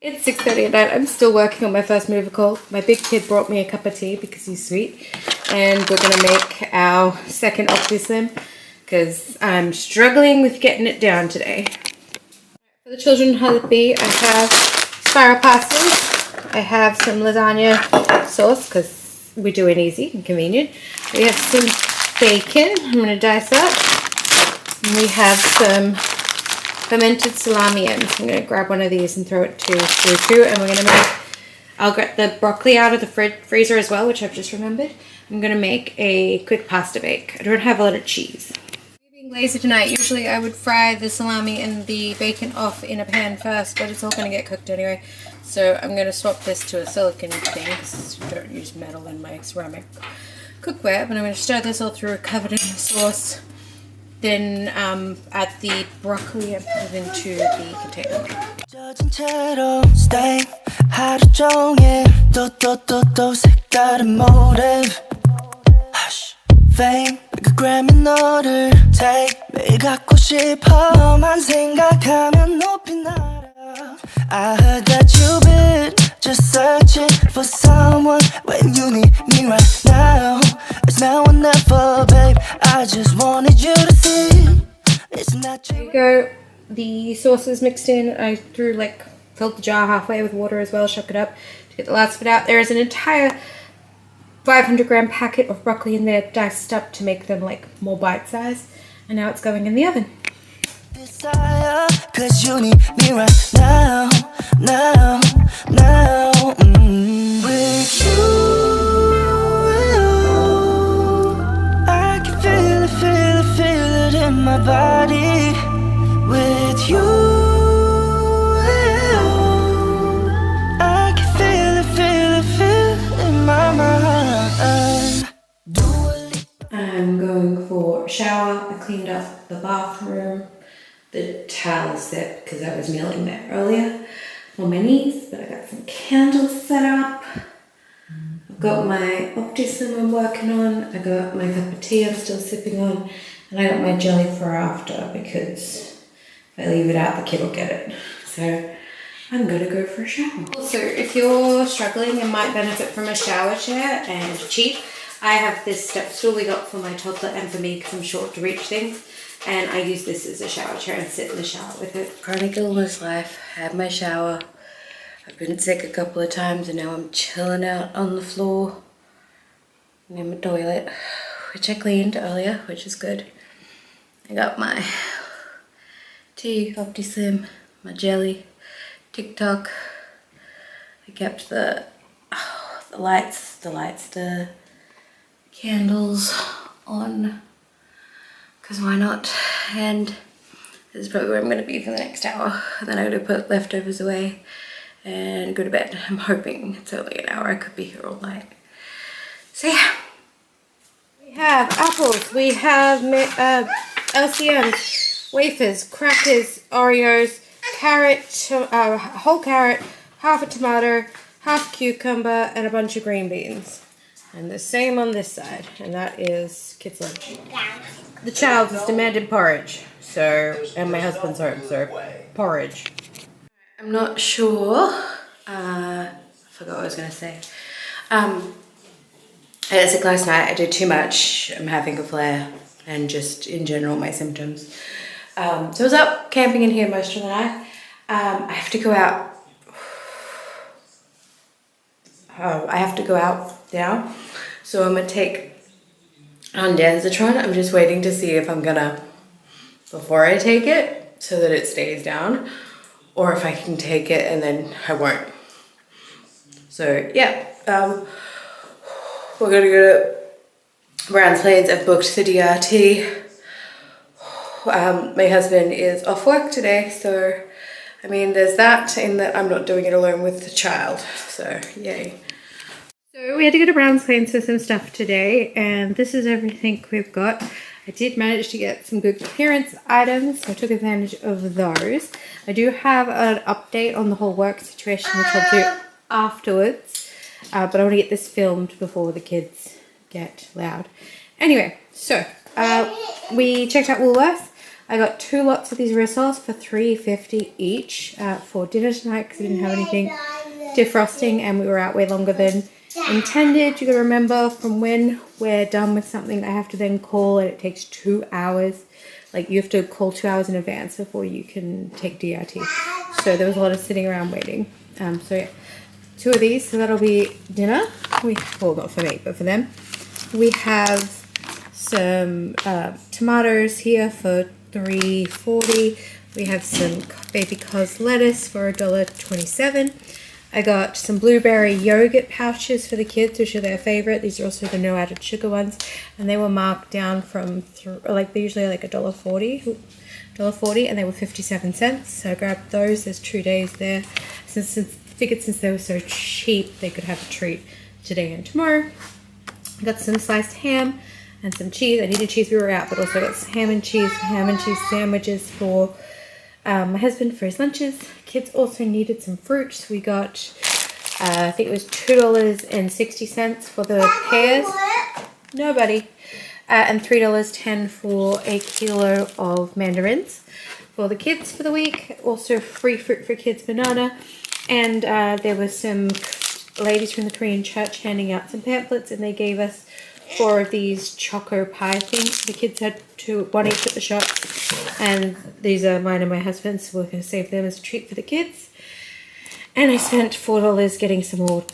It's 6:30 at night. I'm still working on my first mover call. My big kid brought me a cup of tea because he's sweet. And we're going to make our second Opti-Slim because I'm struggling with getting it down today. For the children hubby, I have spiral pastas. I have some lasagna sauce because we're doing easy and convenient. We have some bacon. I'm going to dice up. And we have some fermented salami ends. I'm going to grab one of these and throw it through two, and we're going to make, I'll get the broccoli out of the freezer as well, which I've just remembered. I'm going to make a quick pasta bake. I don't have a lot of cheese. Being lazy tonight, usually I would fry the salami and the bacon off in a pan first, but it's all going to get cooked anyway. So I'm going to swap this to a silicone thing because I don't use metal in my ceramic cookware, but I'm going to stir this all through, cover it in the sauce. Then add the broccoli and put it into the container. I heard that you've been just searching for someone when you need me right now. It's now or never, babe. I just wanted you to see it's not you. There you go. The sauce is mixed in. I filled the jar halfway with water as well, shook it up to get the last bit out. There is an entire 500-gram packet of broccoli in there, diced up to make them more bite-sized. And now it's going in the oven. Desire, 'cause you need me right now, now. With you, I can feel it in my body. With you, I can feel it in my mind. I'm going for a shower. I cleaned up the bathroom, the towel set because I was kneeling there earlier on my knees, but I got some candles set up. I've got my Opti-Slim I'm working on. I got my cup of tea I'm still sipping on, and I got my jelly for after because if I leave it out, the kid will get it. So I'm gonna go for a shower. Also, if you're struggling and might benefit from a shower chair and cheap, I have this step stool we got for my toddler and for me because I'm short to reach things. And I use this as a shower chair and sit in the shower with it. Chronic illness life, had my shower. I've been sick a couple of times and now I'm chilling out on the floor in my toilet, which I cleaned earlier, which is good. I got my tea, Opti-Slim, my jelly, TikTok. I kept the candles on. Because why not? And this is probably where I'm going to be for the next hour. And then I'm going to put leftovers away and go to bed. I'm hoping it's only an hour. I could be here all night. So yeah. We have apples. We have LCMs, wafers, crackers, Oreos, carrot, whole carrot, half a tomato, half cucumber, and a bunch of green beans. And the same on this side. And that is kids' lunch. The child has demanded porridge, and my husband's home, so porridge. I'm not sure, I forgot what I was going to say. I had sick last night, I did too much, I'm having a flare, and just in general my symptoms. So I was out camping in here most of the night. I have to go out. I have to go out now, so I'm going to take ondansetron. I'm just waiting to see if I'm gonna, before I take it, so that it stays down, or if I can take it and then I won't. So yeah, we're gonna go to Browns Plains. I've booked the DRT. My husband is off work today, so I mean there's that, in that I'm not doing it alone with the child, so yay. So we had to go to Browns Plains for some stuff today, and this is everything we've got. I did manage to get some good clearance items, so I took advantage of those. I do have an update on the whole work situation, which I'll do afterwards, but I want to get this filmed before the kids get loud. Anyway, so we checked out Woolworths. I got 2 lots of these rissoles for $3.50 each for dinner tonight because we didn't have anything defrosting and we were out way longer than intended. You gotta remember, from when we're done with something, I have to then call, and it takes 2 hours. Like, you have to call 2 hours in advance before you can take DRT. So there was a lot of sitting around waiting. So yeah, 2 of these, so that'll be dinner. Well, not for me, but for them. We have some tomatoes here for $3.40. We have some baby cos lettuce for $1.27. I got some blueberry yogurt pouches for the kids, which are their favorite. These are also the no added sugar ones, and they were marked down from they're usually like $1.40, and they were 57 cents. So I grabbed those. There's 2 days there. Since they were so cheap, they could have a treat today and tomorrow. I got some sliced ham and some cheese. I needed cheese, we were out, but also got some ham and cheese sandwiches for my husband for his lunches. Kids also needed some fruit, so we got I think it was $2.60 for the pears. No, buddy. And $3.10 for a kilo of mandarins for the kids for the week. Also free fruit for kids, banana. And there were some ladies from the Korean church handing out some pamphlets, and they gave us 4 of these choco pie things. The kids had 1 each at the shop, and these are mine and my husband's, so we're going to save them as a treat for the kids. And I spent $4 getting some more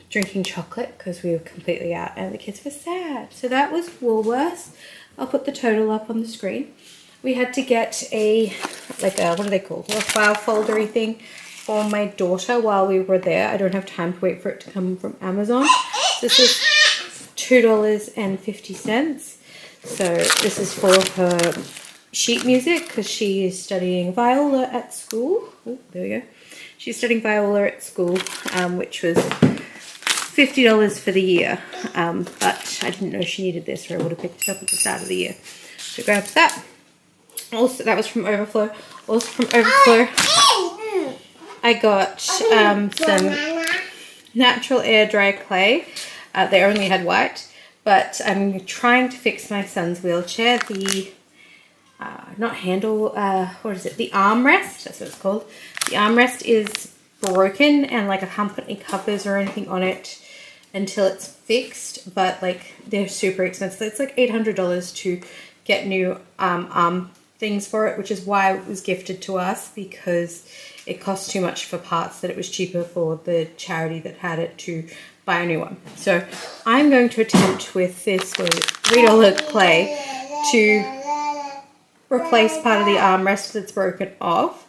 drinking chocolate because we were completely out and the kids were sad. So that was Woolworths. I'll put the total up on the screen. We had to get what are they called? A file foldery thing for my daughter while we were there. I don't have time to wait for it to come from Amazon. This is $2.50. So this is for her sheet music because she is studying viola at school. Oh, there we go. She's studying viola at school, which was $50 for the year. But I didn't know she needed this, or I would have picked it up at the start of the year. So grabbed that. Also, that was from Overflow. Also from Overflow, I got some natural air dry clay. They only had white, but I'm trying to fix my son's wheelchair. The not handle, what is it? The armrest, that's what it's called. The armrest is broken, and like I can't put any covers or anything on it until it's fixed, but like they're super expensive. It's like $800 to get new arm things for it, which is why it was gifted to us, because it cost too much for parts, that it was cheaper for the charity that had it to buy a new one. So I'm going to attempt with this $3 clay to replace part of the armrest that's broken off.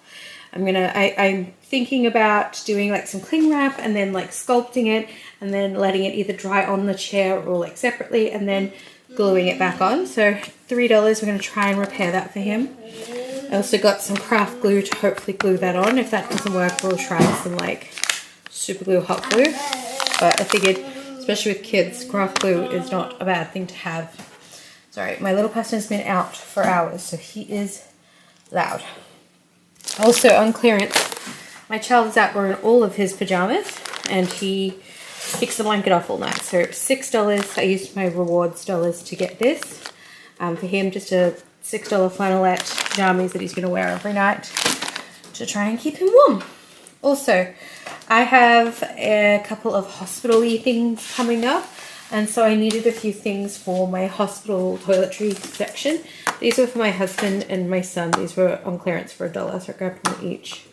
I'm thinking about doing like some cling wrap and then like sculpting it and then letting it either dry on the chair or like separately and then gluing it back on. So $3, we're going to try and repair that for him. I also got some craft glue to hopefully glue that on. If that doesn't work, we'll try some like super glue, hot glue. But I figured, especially with kids, craft glue is not a bad thing to have. Sorry, my little person's been out for hours, so he is loud. Also on clearance, my child is outgrowing all of his pajamas and he picks the blanket off all night. So $6, I used my rewards dollars to get this. For him, just a $6 flannelette pajamas that he's going to wear every night to try and keep him warm. Also, I have a couple of hospital-y things coming up, and so I needed a few things for my hospital toiletry section. These were for my husband and my son. These were on clearance for $1, so I grabbed one each.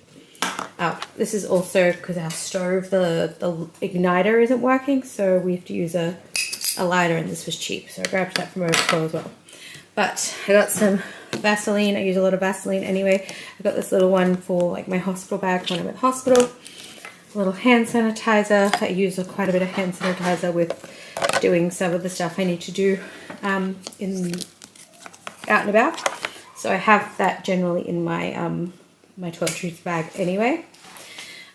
This is also because our stove, the igniter isn't working, so we have to use a lighter, and this was cheap, so I grabbed that from Overflow as well. But I got some Vaseline. I use a lot of Vaseline anyway. I got this little one for like my hospital bag when I'm at the hospital. A little hand sanitizer. I use quite a bit of hand sanitizer with doing some of the stuff I need to do out and about. So I have that generally in my my toiletries bag anyway.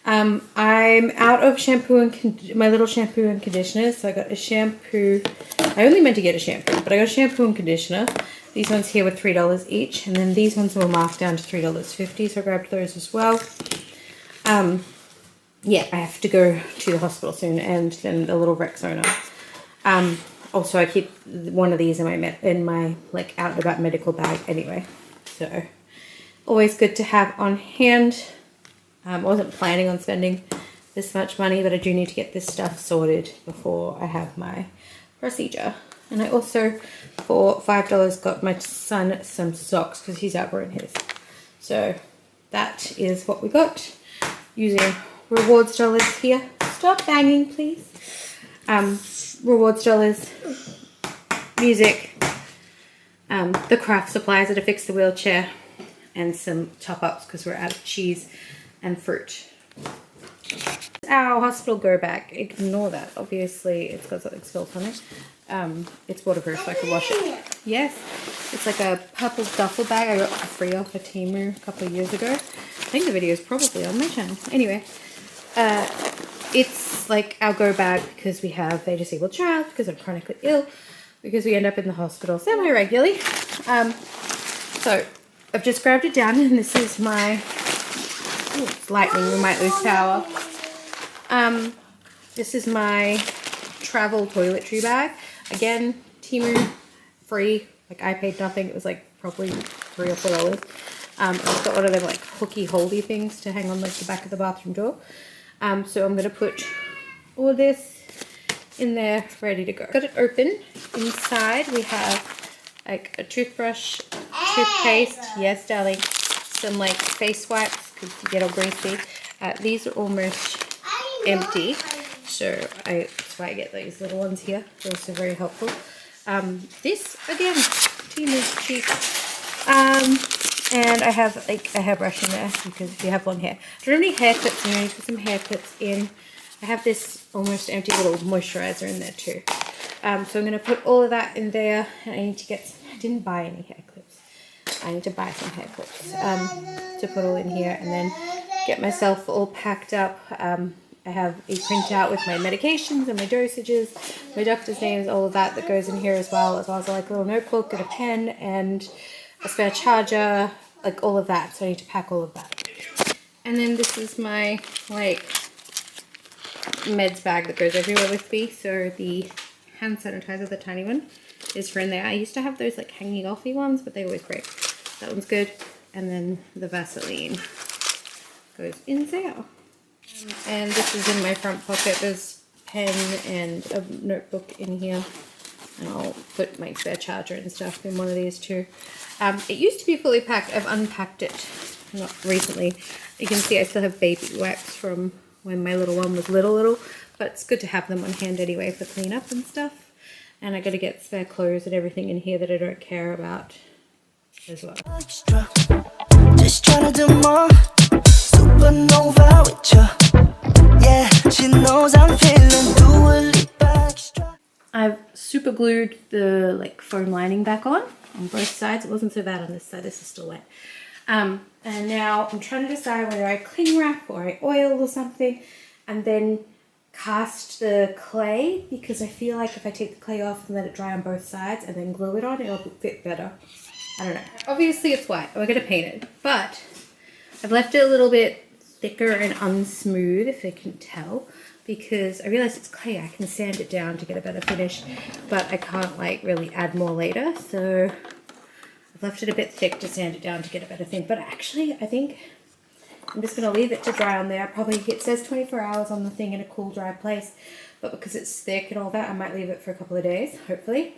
I'm out of shampoo and my little shampoo and conditioner, so I got a shampoo. I only meant to get a shampoo, but I got a shampoo and conditioner. These ones here were $3 each, and then these ones were marked down to $3.50, so I grabbed those as well. Yeah, I have to go to the hospital soon, and then a little Rexona. also I keep one of these in my like out and about medical bag anyway. So always good to have on hand. I wasn't planning on spending this much money, but I do need to get this stuff sorted before I have my procedure. And I also, for $5, got my son some socks because he's outgrown his. So that is what we got. Using rewards dollars here. Stop banging, please. Rewards dollars, music, the craft supplies that fix the wheelchair, and some top-ups because we're out of cheese and fruit. Our hospital go bag. Ignore that. Obviously, it's got something spilled on it. It's waterproof, so I can wash it. Yes, it's like a purple duffel bag I got for free off of Temu a couple of years ago. I think the video is probably on my channel. Anyway, it's like our go bag because we have a disabled child, because I'm chronically ill, because we end up in the hospital semi-regularly. So I've just grabbed it down, and this is my... Ooh, it's lightning, we might lose power. This is my travel toiletry bag. Again, Temu, free. Like, I paid nothing. It was like probably $3 or $4. It's got one of them like hooky holdy things to hang on like the back of the bathroom door. So I'm going to put all this in there ready to go. Got it open. Inside we have like a toothbrush, toothpaste, yes darling, some like face wipes because you get all greasy. These are almost empty, so that's why I get these little ones here. They're also very helpful. This again, Temu's cheap. And I have like a hairbrush in there because if you have long hair. I don't have any hair clips in there. I need to put some hair clips in. I have this almost empty little moisturizer in there too. So I'm going to put all of that in there, and I need to get some, I didn't buy any hair clips. I need to buy some hair clips to put all in here, and then get myself all packed up. I have a printout with my medications and my dosages, my doctor's names, all of that goes in here as well as like a little notebook and a pen and a spare charger, like all of that. So I need to pack all of that. And then this is my like meds bag that goes everywhere with me. So the hand sanitizer, the tiny one, is for in there. I used to have those like hanging offy ones, but they always break. That one's good. And then the Vaseline goes in there. And this is in my front pocket. There's a pen and a notebook in here. And I'll put my spare charger and stuff in one of these too. It used to be fully packed. I've unpacked it, not recently. You can see I still have baby wipes from when my little one was little. But it's good to have them on hand anyway for cleanup and stuff. And I got to get spare clothes and everything in here that I don't care about as well. Extra. Just trying to do more. Supernova with you. Yeah, she knows I'm feeling dually extra. I've super glued the like foam lining back on both sides. It wasn't so bad on this side. This is still wet. And now I'm trying to decide whether I cling wrap or I oil or something, and then cast the clay, because I feel like if I take the clay off and let it dry on both sides and then glue it on, it'll fit better. I don't know. Obviously it's white. We're going to paint it, but I've left it a little bit thicker and unsmooth, if you can tell, because I realized it's clay. I can sand it down to get a better finish, but I can't like really add more later. So I've left it a bit thick to sand it down to get a better thing. But actually, I think I'm just going to leave it to dry on there. Probably, it says 24 hours on the thing in a cool, dry place, but because it's thick and all that, I might leave it for a couple of days, hopefully.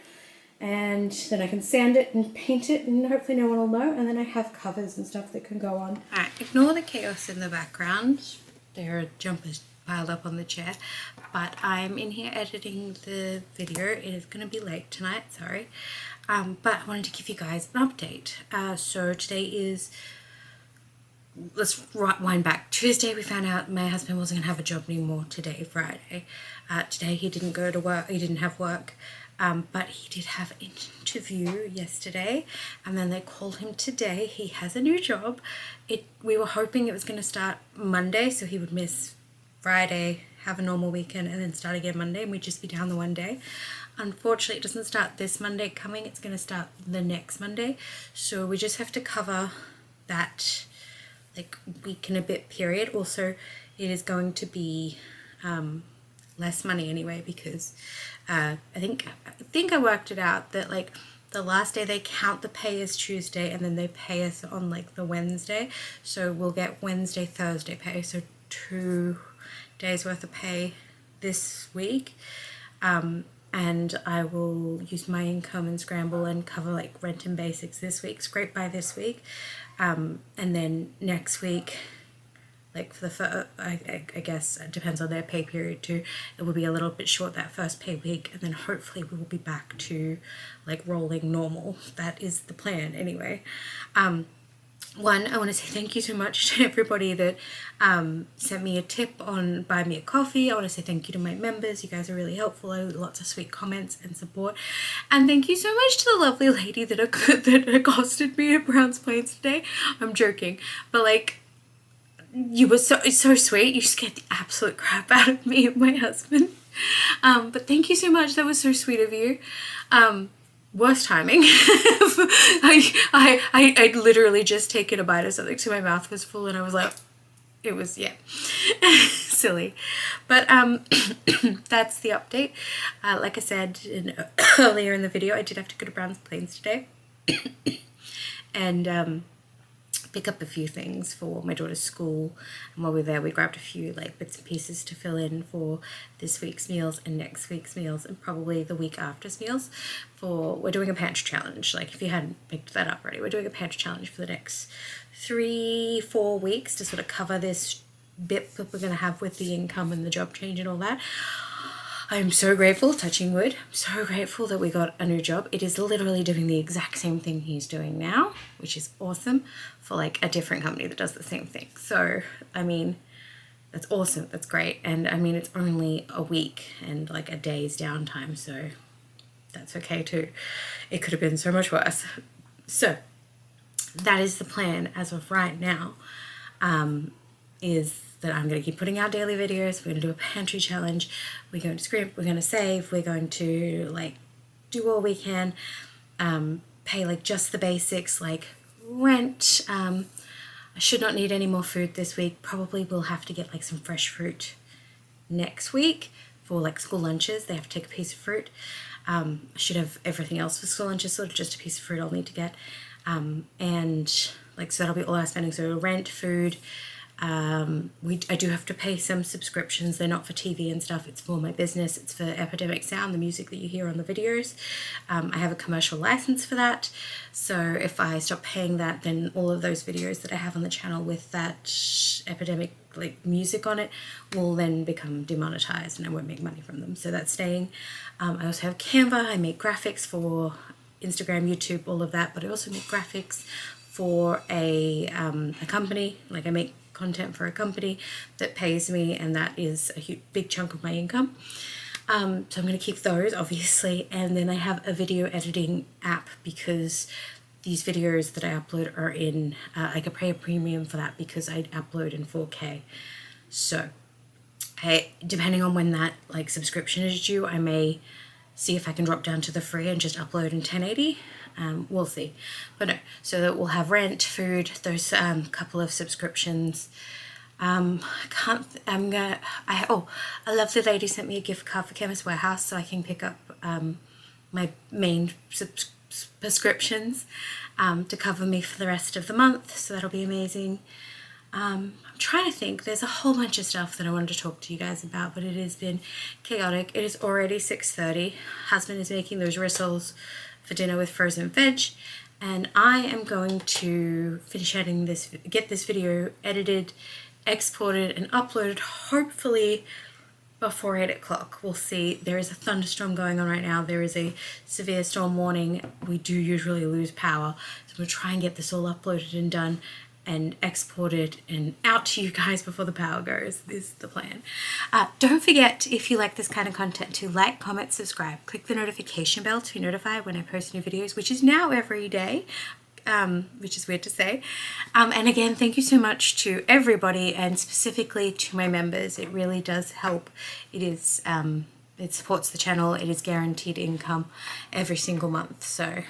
And then I can sand it and paint it, and hopefully no one will know. And then I have covers and stuff that can go on. Alright, ignore the chaos in the background. There are jumpers piled up on the chair. But I'm in here editing the video. It is going to be late tonight, sorry. But I wanted to give you guys an update. So today is... Let's wind back. Tuesday we found out my husband wasn't going to have a job anymore. Today, Friday. Today he didn't go to work. He didn't have work. But he did have an interview yesterday, and then they called him today. He has a new job. We were hoping it was going to start Monday, so he would miss Friday, have a normal weekend, and then start again Monday, and we'd just be down the one day. Unfortunately, it doesn't start this Monday coming. It's going to start the next Monday, so we just have to cover that like week and a bit period. Also, it is going to be less money anyway, because I think think I worked it out that like the last day they count the pay as Tuesday, and then they pay us on like the Wednesday. So we'll get Wednesday, Thursday pay. So 2 days worth of pay this week. And I will use my income and scramble and cover like rent and basics this week, scrape by this week. And then next week, like for the I guess it depends on their pay period too, it will be a little bit short that first pay week, and then hopefully we will be back to like rolling normal. That is the plan anyway. One, I want to say thank you so much to everybody that sent me a tip on Buy Me a Coffee. I want to say thank you to my members. You guys are really helpful. Lots of sweet comments and support. And thank you so much to the lovely lady that accosted me at Browns Plains today. I'm joking. But like, you were so sweet. You scared the absolute crap out of me and my husband. But thank you so much. That was so sweet of you. Worst timing. I'd literally just taken a bite of something, so my mouth was full, and I was like, it was, yeah, silly. But that's the update. Like I said earlier in the video, I did have to go to Browns Plains today and pick up a few things for my daughter's school. And while we were there, we grabbed a few like bits and pieces to fill in for this week's meals and next week's meals and probably the week after's meals. We're doing a pantry challenge. Like if you hadn't picked that up already, we're doing a pantry challenge for the next 3-4 weeks to sort of cover this bit that we're going to have with the income and the job change and all that. I'm so grateful, touching wood, I'm so grateful that we got a new job. It is literally doing the exact same thing he's doing now, which is awesome, for like a different company that does the same thing. So, I mean, that's awesome, that's great. And I mean, it's only a week and like a day's downtime, so that's okay too. It could have been so much worse. So, that is the plan as of right now, is that I'm going to keep putting out daily videos. We're going to do a pantry challenge. We're going to scrimp. We're going to save. We're going to like do all we can. Pay like just the basics like rent. I should not need any more food this week. Probably will have to get like some fresh fruit next week for like school lunches. They have to take a piece of fruit. I should have everything else for school lunches, sort of just a piece of fruit I'll need to get. And like, so that'll be all our spending. So rent, food. I do have to pay some subscriptions. They're not for TV and stuff. It's for my business. It's for Epidemic Sound, the music that you hear on the videos. I have a commercial license for that. So if I stop paying that, then all of those videos that I have on the channel with that Epidemic like music on it will then become demonetized and I won't make money from them. So that's staying. I also have Canva. I make graphics for Instagram, YouTube, all of that. But I also make graphics for a company. Like I make content for a company that pays me, and that is a big chunk of my income. So I'm going to keep those obviously, and then I have a video editing app because these videos that I upload are in like I pay a premium for that because I upload in 4K. So depending on when that like subscription is due, I may see if I can drop down to the free and just upload in 1080. We'll see, but no. So that we'll have rent, food, those couple of subscriptions. A lovely lady sent me a gift card for Chemist Warehouse so I can pick up my main prescriptions to cover me for the rest of the month. So that'll be amazing. I'm trying to think. There's a whole bunch of stuff that I wanted to talk to you guys about, but it has been chaotic. It is already 6:30. Husband is making those rissoles for dinner with frozen veg, and I am going to finish editing this, get this video edited, exported, and uploaded hopefully before 8 o'clock. We'll see. There is a thunderstorm going on right now. There is a severe storm warning. We do usually lose power, so we'll try and get this all uploaded and done and exported and out to you guys before the power goes. This is the plan. Don't forget, if you like this kind of content, to like, comment, subscribe, click the notification bell to be notified when I post new videos, which is now every day, which is weird to say. And again, thank you so much to everybody, and specifically to my members. It really does help. It is it supports the channel. It is guaranteed income every single month, so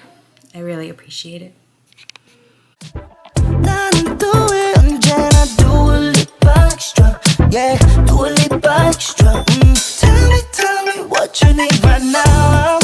I really appreciate it. 나는 또 왜 언제나 do a little extra, yeah, do a little extra. Tell me what you need right now.